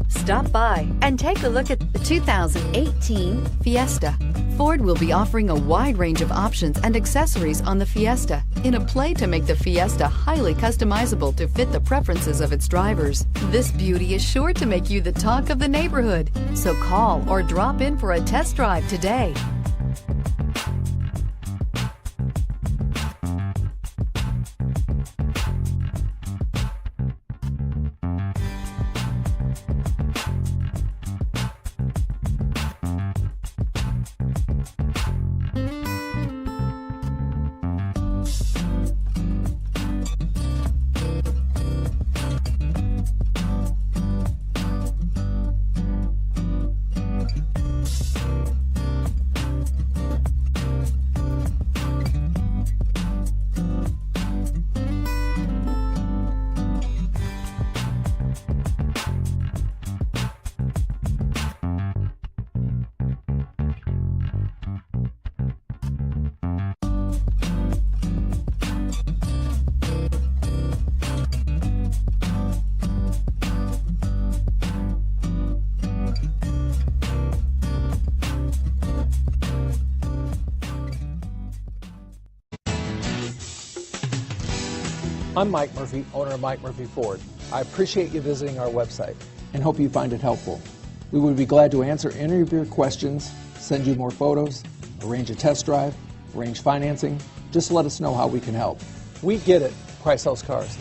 Stop by and take a look at the 2018 Fiesta. Ford will be offering a wide range of options and accessories on the Fiesta in a play to make the Fiesta highly customizable to fit the preferences of its drivers. This beauty is sure to make you the talk of the neighborhood. So call or drop in for a test drive today. I'm Mike Murphy, owner of Mike Murphy Ford. I appreciate you visiting our website and hope you find it helpful. We would be glad to answer any of your questions, send you more photos, arrange a test drive, arrange financing. Just let us know how we can help. We get it. Price sells cars.